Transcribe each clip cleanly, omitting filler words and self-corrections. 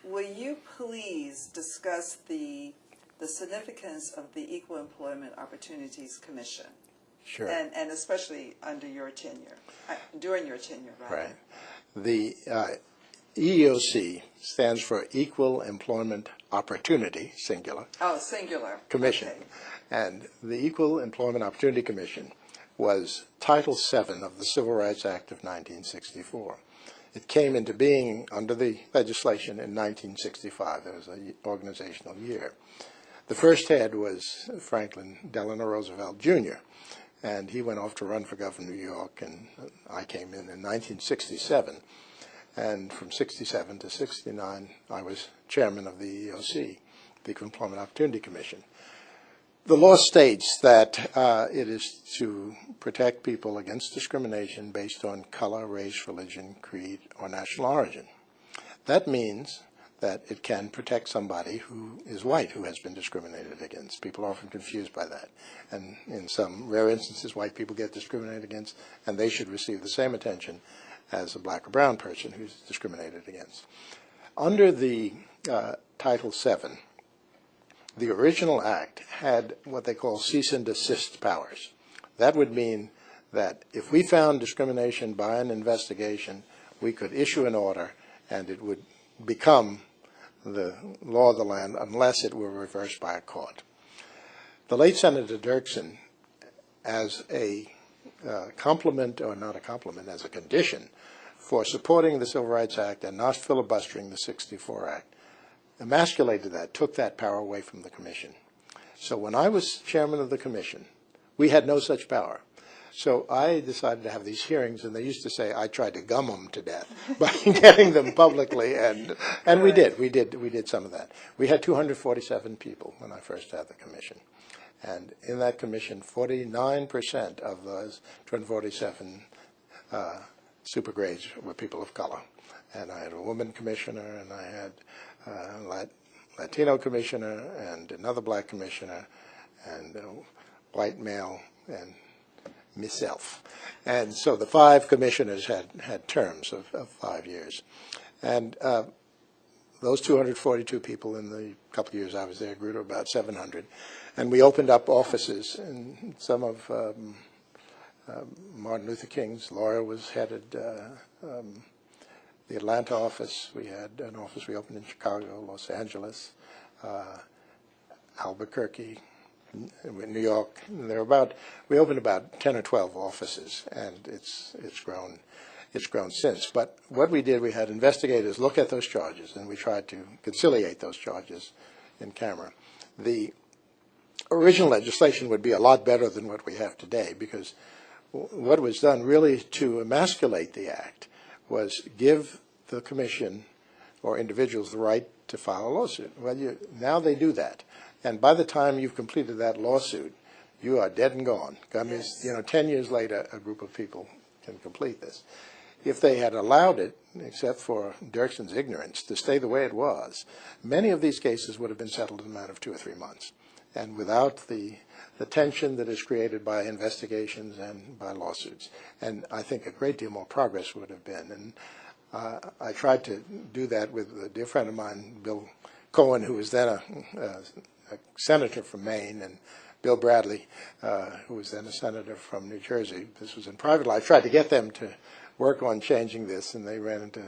Will you please discuss the significance of the Equal Employment Opportunities Commission? Sure. And especially under your tenure, during your tenure, rather. Right. The EEOC stands for Equal Employment Opportunity, singular. Oh, singular. Commission. Okay. And the Equal Employment Opportunity Commission was Title VII of the Civil Rights Act of 1964. It came into being under the legislation in 1965. There was an organizational year. The first head was Franklin Delano Roosevelt, Jr., and he went off to run for governor of New York, and I came in 1967. And from 67 to 69, I was chairman of the EEOC, the Equal Employment Opportunity Commission. The law states that it is to protect people against discrimination based on color, race, religion, creed, or national origin. That means that it can protect somebody who is white who has been discriminated against. People are often confused by that. And in some rare instances, white people get discriminated against, and they should receive the same attention as a black or brown person who's discriminated against. Under the Title VII, the original act had what they call cease and desist powers. That would mean that if we found discrimination by an investigation, we could issue an order and it would become the law of the land unless it were reversed by a court. The late Senator Dirksen, as a compliment, or not a compliment, as a condition for supporting the Civil Rights Act and not filibustering the '64 Act, emasculated that, took that power away from the commission. So when I was chairman of the commission, we had no such power. So I decided to have these hearings, and they used to say I tried to gum them to death by getting them publicly, and we did some of that. We had 247 people when I first had the commission, and in that commission, 49% of those 247 supergrades were people of color. And I had a woman commissioner, and I had a Latino commissioner, and another black commissioner, and a white male, and myself. And so the 5 commissioners had terms of 5 years. And those 242 people in the couple of years I was there grew to about 700. And we opened up offices, and some of Martin Luther King's lawyer was headed the Atlanta office. We had an office we opened in Chicago, Los Angeles, Albuquerque, New York. And we opened about 10 or 12 offices, and it's grown since. But what we did, we had investigators look at those charges, and we tried to conciliate those charges in camera. The original legislation would be a lot better than what we have today, because what was done really to emasculate the act was give the commission or individuals the right to file a lawsuit. Well, now they do that. And by the time you've completed that lawsuit, you are dead and gone. I mean, Yes. 10 years later, a group of people can complete this. If they had allowed it, except for Dirksen's ignorance, to stay the way it was, many of these cases would have been settled in a matter of 2 or 3 months. And without the tension that is created by investigations and by lawsuits. And I think a great deal more progress would have been. And I tried to do that with a dear friend of mine, Bill Cohen, who was then a senator from Maine, and Bill Bradley, who was then a senator from New Jersey. This was in private life. I tried to get them to work on changing this, and they ran into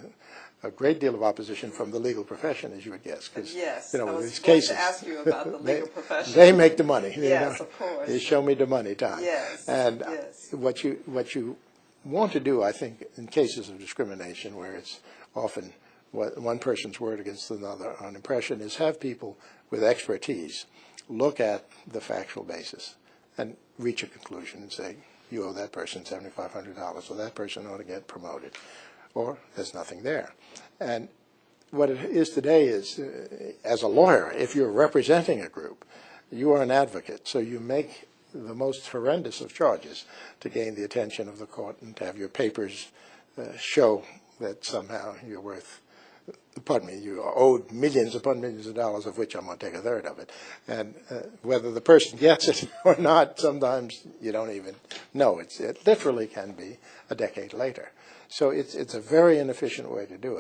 a great deal of opposition from the legal profession, as you would guess. Yes, I I was these going cases, to ask you about the legal profession. They make the money. Yes, of course. They show me the money time. Yes, And yes. what you want to do, I think, in cases of discrimination, where it's often one person's word against another on impression, is have people with expertise look at the factual basis and reach a conclusion and say, you owe that person $7,500, or that person ought to get promoted, or there's nothing there. And what it is today is, as a lawyer, if you're representing a group, you are an advocate, so you make the most horrendous of charges to gain the attention of the court and to have your papers show that somehow you're worth, you are owed millions upon millions of dollars, of which I'm going to take a third of it. And whether the person gets it or not, sometimes you don't even know. It literally can be a decade later. So it's a very inefficient way to do it.